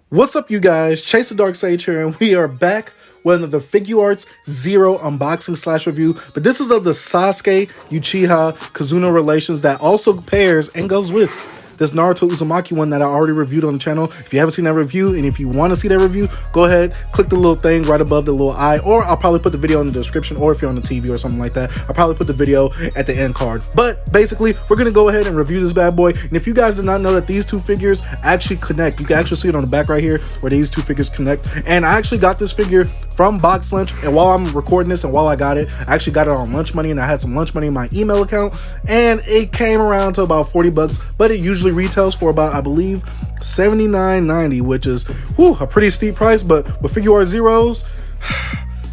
What's up, you guys? Chase the Dark Sage here, and we are back with another Figuarts ZERO unboxing slash review. But this is of the Sasuke Uchiha Kizuna Relations that also pairs and goes with this Naruto Uzumaki one that I already reviewed on the channel. If you haven't seen that review, and if you want to see that review, go ahead, click the little thing right above the little eye, or I'll probably put the video in the description, or if you're on the TV or something like that, I'll probably put the video at the end card. But basically, we're going to go ahead and review this bad boy. And if you guys did not know that these two figures actually connect, you can actually see it on the back right here where these two figures connect. And I actually got this figure from Box Lunch, and while I'm recording this and while I got it, I actually got it on lunch money, and I had some lunch money in my email account, and it came around to about 40 bucks, but it usually retails for about, I believe, $79.90, which is a pretty steep price. But with Figuarts Zeros,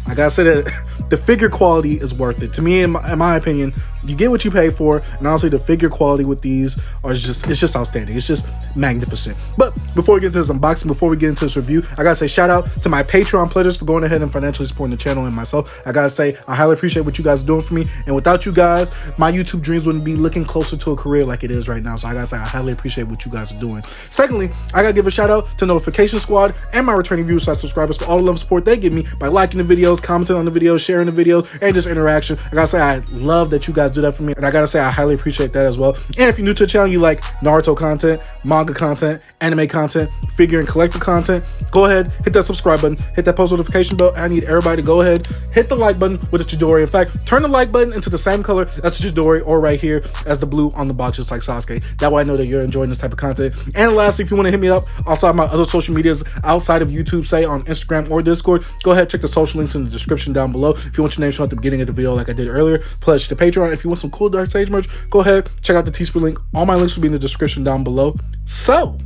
I gotta say that the figure quality is worth it to me. In my opinion, you get what you pay for, and honestly, the figure quality with these it's just outstanding. It's just magnificent. But before we get into this unboxing, before we get into this review, I gotta say shout out to my Patreon pledges for going ahead and financially supporting the channel and myself. I gotta say I highly appreciate what you guys are doing for me, and without you guys, my YouTube dreams wouldn't be looking closer to a career like it is right now. So I gotta say I highly appreciate what you guys are doing. Secondly, I gotta give a shout out to Notification Squad and my returning viewers / subscribers for all the love and support they give me by liking the videos, commenting on the videos, sharing the videos, and just interaction. I gotta say I love that you guys do that for me, and I gotta say I highly appreciate that as well. And if you're new to the channel, you like Naruto content, manga content, anime content, figure and collector content, go ahead, hit that subscribe button, hit that post notification bell. I need everybody to go ahead, hit the like button with the Chidori. In fact, turn the like button into the same color as the Chidori, or right here as the blue on the box, just like Sasuke. That way I know that you're enjoying this type of content. And lastly, if you want to hit me up outside my other social medias outside of YouTube, say on Instagram or Discord, go ahead, check the social links in the description down below. If you want your name shown at the beginning of the video like I did earlier, pledge to Patreon. If you want some cool Dark Sage merch, go ahead, check out the Teespring link. All my links will be in the description down below. So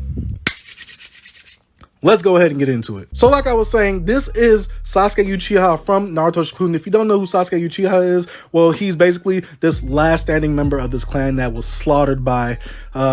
let's go ahead and get into it. So like I was saying, this is Sasuke Uchiha from Naruto Shippuden. If you don't know who Sasuke Uchiha is, well, he's basically this last standing member of this clan that was slaughtered by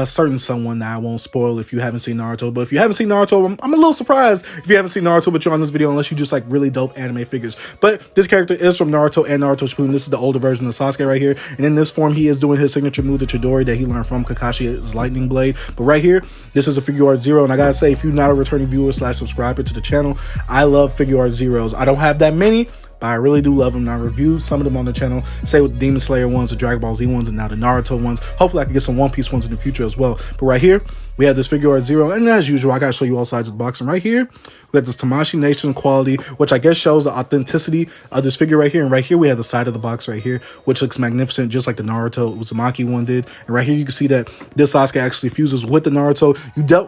certain someone that I won't spoil if you haven't seen Naruto. But if you haven't seen Naruto, I'm a little surprised if you haven't seen Naruto but you're on this video, unless you just like really dope anime figures. But this character is from Naruto and Naruto Shippuden. This is the older version of Sasuke right here. And in this form, he is doing his signature move, the Chidori, that he learned from Kakashi, his lightning blade. But right here, this is a Figuarts Zero. And I gotta say, if you're not a returning viewer / subscriber to the channel, I love Figuarts Zeros. I don't have that many, but I really do love them. I reviewed some of them on the channel, say with the Demon Slayer ones, the Dragon Ball Z ones, and now the Naruto ones. Hopefully I can get some One Piece ones in the future as well. But right here, we have this Figuarts Zero, and as usual, I gotta show you all sides of the box. And right here, we got this Tamashii Nation quality, which I guess shows the authenticity of this figure right here. And right here, we have the side of the box right here, which looks magnificent, just like the Naruto Uzumaki one did. And right here, you can see that this Sasuke actually fuses with the Naruto.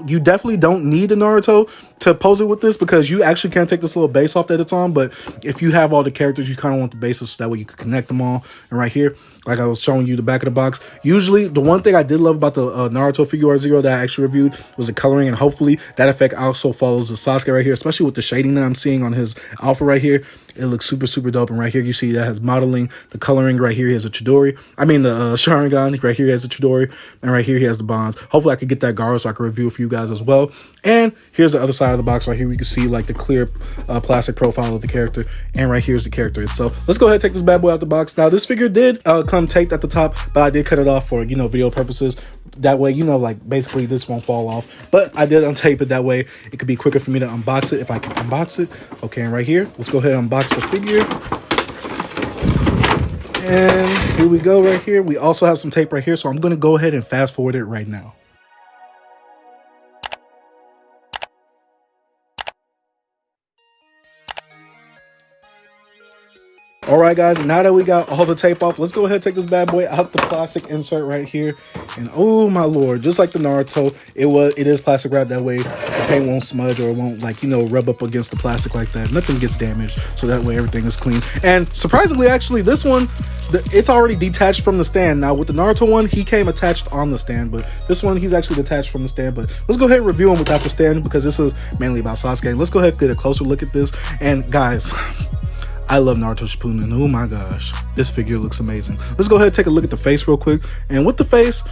You definitely don't need the Naruto to pose it with this, because you actually can't take this little base off that it's on. But if you have all the characters, you kind of want the bases so that way you can connect them all. And right here, like I was showing you the back of the box, usually the one thing I did love about the Naruto Figuarts Zero that I actually reviewed was the coloring, and hopefully that effect also follows the Sasuke right here, especially with the shading that I'm seeing on his outfit right here. It looks super dope. And right here, you see that has modeling, the coloring. Right here, he has a Chidori. I mean, the Sharingan. Right here, he has a Chidori. And right here, he has the bonds. Hopefully, I could get that guard so I can review it for you guys as well. And here's the other side of the box. Right here, we can see like the clear plastic profile of the character. And right here's the character itself. Let's go ahead and take this bad boy out the box. Now, this figure did come taped at the top, but I did cut it off for, video purposes. That way, like basically this won't fall off. But I did untape it that way. It could be quicker for me to unbox it if I can unbox it. Okay, and right here, let's go ahead and unbox the figure. And here we go right here. We also have some tape right here, so I'm going to go ahead and fast forward it right now. All right, guys, now that we got all the tape off, let's go ahead and take this bad boy out the plastic insert right here. And oh my lord, just like the Naruto, it is plastic wrap. That way the paint won't smudge or it won't rub up against the plastic like that. Nothing gets damaged, so that way everything is clean. And surprisingly, actually, this one, it's already detached from the stand. Now with the Naruto one, he came attached on the stand, but this one, he's actually detached from the stand. But let's go ahead and review him without the stand, because this is mainly about Sasuke. And let's go ahead and get a closer look at this. And guys, I love Naruto Shippuden, and oh my gosh, this figure looks amazing. Let's go ahead and take a look at the face real quick. And with the face,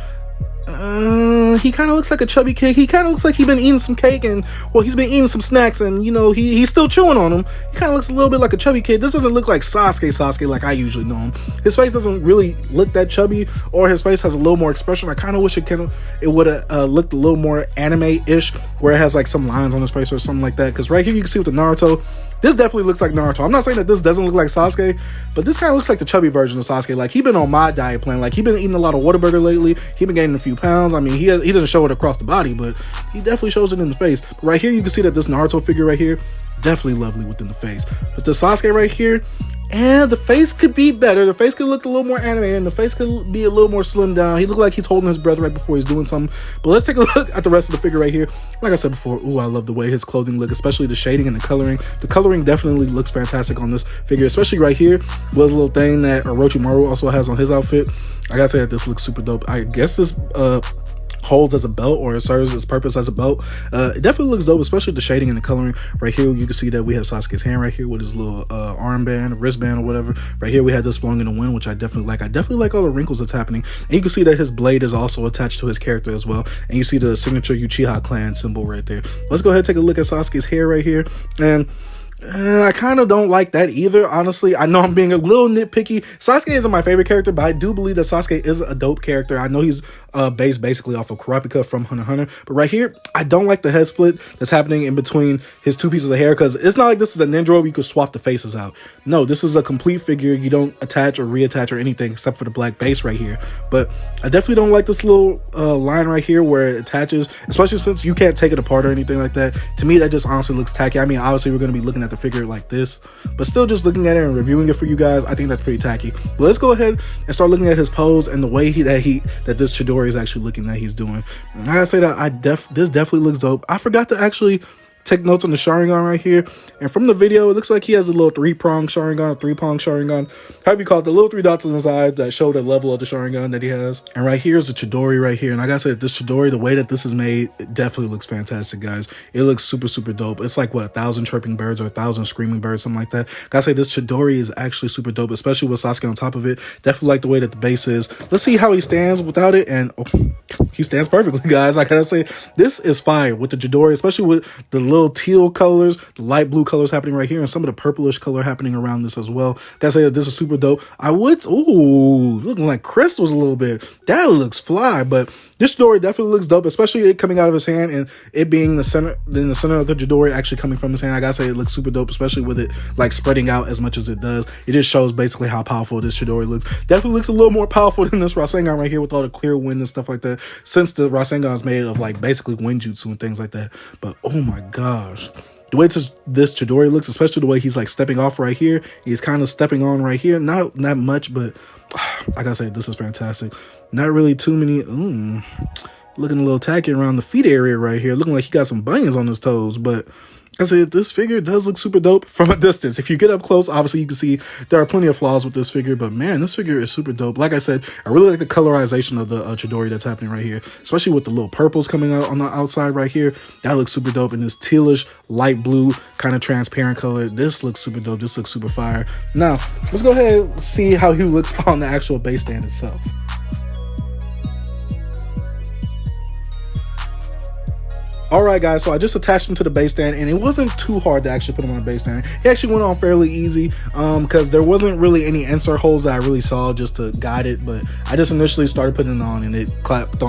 and he kind of looks like a chubby kid. He kind of looks like he's been eating some cake, and well, he's been eating some snacks, and you know, he's still chewing on them. He kind of looks a little bit like a chubby kid. This doesn't look like Sasuke like I usually know him. His face doesn't really look that chubby, or his face has a little more expression. I kind of wish it would have looked a little more anime-ish, where it has like some lines on his face or something like that. Because right here you can see with the Naruto, this definitely looks like Naruto. I'm not saying that this doesn't look like Sasuke, but this kind of looks like the chubby version of Sasuke. Like, he been on my diet plan. Like, he been eating a lot of Whataburger lately. He been gaining a few pounds. I mean, he doesn't show it across the body, but he definitely shows it in the face. But right here, you can see that this Naruto figure right here, definitely lovely within the face. But the Sasuke right here, and the face could be better. The face could look a little more animated, and the face could be a little more slimmed down. He looked like he's holding his breath right before he's doing something. But let's take a look at the rest of the figure right here. Like I said before, ooh, I love the way his clothing look, especially the shading and the coloring. The coloring definitely looks fantastic on this figure, especially right here was a little thing that Orochimaru also has on his outfit. I gotta say that this looks super dope. I guess this holds as a belt, or it serves its purpose as a belt. It definitely looks dope, especially the shading and the coloring. Right here you can see that we have Sasuke's hand right here with his little armband, wristband, or whatever. Right here we have this flowing in the wind, which I definitely like. I definitely like all the wrinkles that's happening, and you can see that his blade is also attached to his character as well, and you see the signature Uchiha clan symbol right there. Let's go ahead and take a look at Sasuke's hair right here, and I kind of don't like that either, honestly. I know I'm being a little nitpicky. Sasuke isn't my favorite character, but I do believe that Sasuke is a dope character. I know he's based basically off of Kurapika from Hunter x Hunter, but right here, I don't like the head split that's happening in between his two pieces of hair, because it's not like this is a ninja where you could swap the faces out. No, this is a complete figure. You don't attach or reattach or anything except for the black base right here. But I definitely don't like this little line right here where it attaches, especially since you can't take it apart or anything like that. To me, that just honestly looks tacky. I mean, obviously we're going to be looking at the figure like this, but still just looking at it and reviewing it for you guys, I think that's pretty tacky. But let's go ahead and start looking at his pose and the way that this Chidori is actually looking that he's doing. And I gotta say that this definitely looks dope. I forgot to actually take notes on the Sharingan right here, and from the video it looks like he has a little three-prong Sharingan, however you call it, the little 3 dots on his eye that show the level of the Sharingan that he has. And right here is the Chidori right here, and I gotta say that this Chidori, the way that this is made, it definitely looks fantastic, guys. It looks super dope. It's like, what, 1,000 chirping birds or 1,000 screaming birds, something like that. Gotta say this Chidori is actually super dope, especially with Sasuke on top of it. Definitely like the way that the base is. Let's see how he stands without it, and he stands perfectly, guys. I gotta say, this is fire with the Chidori, especially with the little teal colors, the light blue colors happening right here, and some of the purplish color happening around this as well. Gotta say that this is super dope. Looking like crystals a little bit. That looks fly, but this Chidori definitely looks dope, especially it coming out of his hand and it being in the center of the Chidori actually coming from his hand. I gotta say it looks super dope, especially with it like spreading out as much as it does. It just shows basically how powerful this Chidori looks. Definitely looks a little more powerful than this Rasengan right here with all the clear wind and stuff like that, since the Rasengan is made of like basically wind jutsu and things like that. But oh my gosh, the way this Chidori looks, especially the way he's like stepping off right here, he's kind of stepping on right here, not that much, but I gotta say this is fantastic. Not really too many looking a little tacky around the feet area right here, looking like he got some bunions on his toes. But I said this figure does look super dope from a distance. If you get up close, obviously you can see there are plenty of flaws with this figure, but man, this figure is super dope. Like I said, I really like the colorization of the Chidori that's happening right here, especially with the little purples coming out on the outside right here. That looks super dope, and this tealish light blue kind of transparent color, this looks super dope. This looks super fire. Now let's go ahead and see how he looks on the actual base stand itself. Alright guys, so I just attached him to the base stand, and it wasn't too hard to actually put him on the base stand. He actually went on fairly easy, because there wasn't really any insert holes that I really saw just to guide it, but I just initially started putting it on and it clamped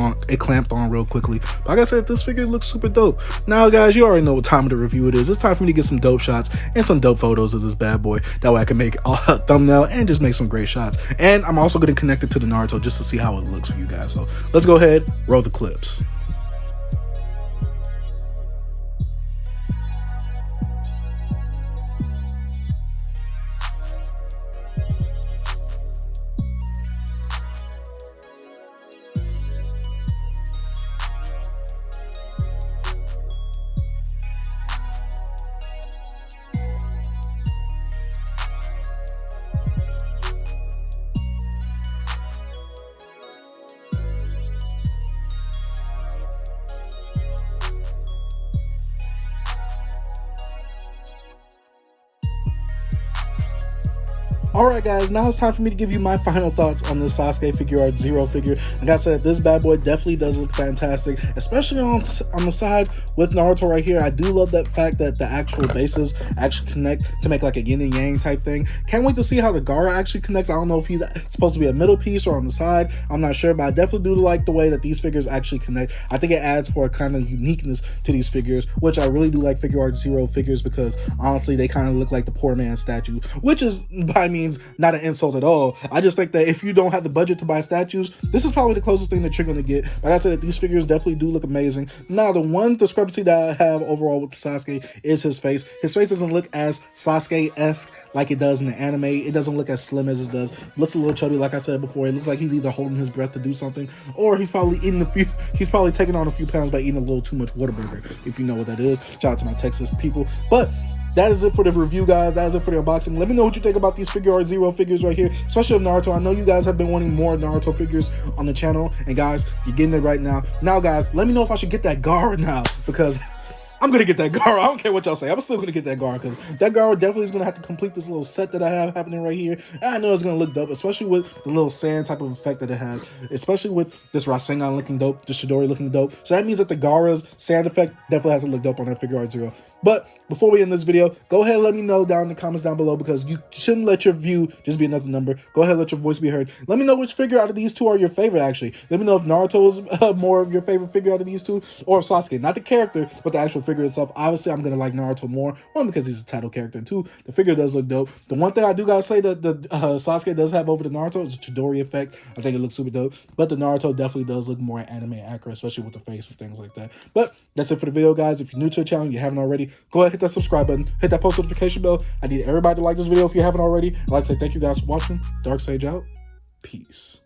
on real quickly. But like I said, this figure looks super dope. Now guys, you already know what time of the review it is. It's time for me to get some dope shots and some dope photos of this bad boy. That way I can make a thumbnail and just make some great shots. And I'm also going to connect it to the Naruto just to see how it looks for you guys. So let's go ahead, roll the clips. Alright guys, now it's time for me to give you my final thoughts on this Sasuke Figuarts Zero figure. Like I said, this bad boy definitely does look fantastic, especially on the side with Naruto right here. I do love that fact that the actual bases actually connect to make like a yin and yang type thing. Can't wait to see how the Gaara actually connects. I don't know if he's supposed to be a middle piece or on the side. I'm not sure, but I definitely do like the way that these figures actually connect. I think it adds for a kind of uniqueness to these figures, which I really do like Figuarts Zero figures because honestly, they kind of look like the poor man's statue, which is by means not an insult at all. I just think that if you don't have the budget to buy statues, this is probably the closest thing that you're going to get. Like I said, these figures definitely do look amazing. Now, the one discrepancy that I have overall with the Sasuke is his face. His face doesn't look as Sasuke-esque like it does in the anime. It doesn't look as slim as it does. It looks a little chubby, like I said before. It looks like he's either holding his breath to do something, or he's probably taking on a few pounds by eating a little too much Whataburger, if you know what that is. Shout out to my Texas people. But that is it for the review, guys. That is it for the unboxing. Let me know what you think about these Figuarts Zero figures right here, especially of Naruto. I know you guys have been wanting more Naruto figures on the channel, and guys, you're getting it right now. Now, guys, let me know if I should get that Gaara now, because I'm going to get that Gaara. I don't care what y'all say. I'm still going to get that Gaara because that Gaara definitely is going to have to complete this little set that I have happening right here. And I know it's going to look dope, especially with the little sand type of effect that it has, especially with this Rasengan looking dope, the Chidori looking dope. So that means that the Gaara's sand effect definitely has to look dope on that Figuarts Zero. But before we end this video, go ahead and let me know down in the comments down below, because you shouldn't let your view just be another number. Go ahead and let your voice be heard. Let me know which figure out of these two are your favorite, actually. Let me know if Naruto is more of your favorite figure out of these two, or if Sasuke. Not the character, but the actual figure itself. Obviously, I'm going to like Naruto more. One, because he's a title character, and two, the figure does look dope. The one thing I do got to say that the Sasuke does have over the Naruto is the Chidori effect. I think it looks super dope. But the Naruto definitely does look more anime accurate, especially with the face and things like that. But that's it for the video, guys. If you're new to the channel and you haven't already, go ahead and hit that subscribe button. Hit that post notification bell. I need everybody to like this video if you haven't already. I'd like to say thank you guys for watching. Dark Sage out. Peace.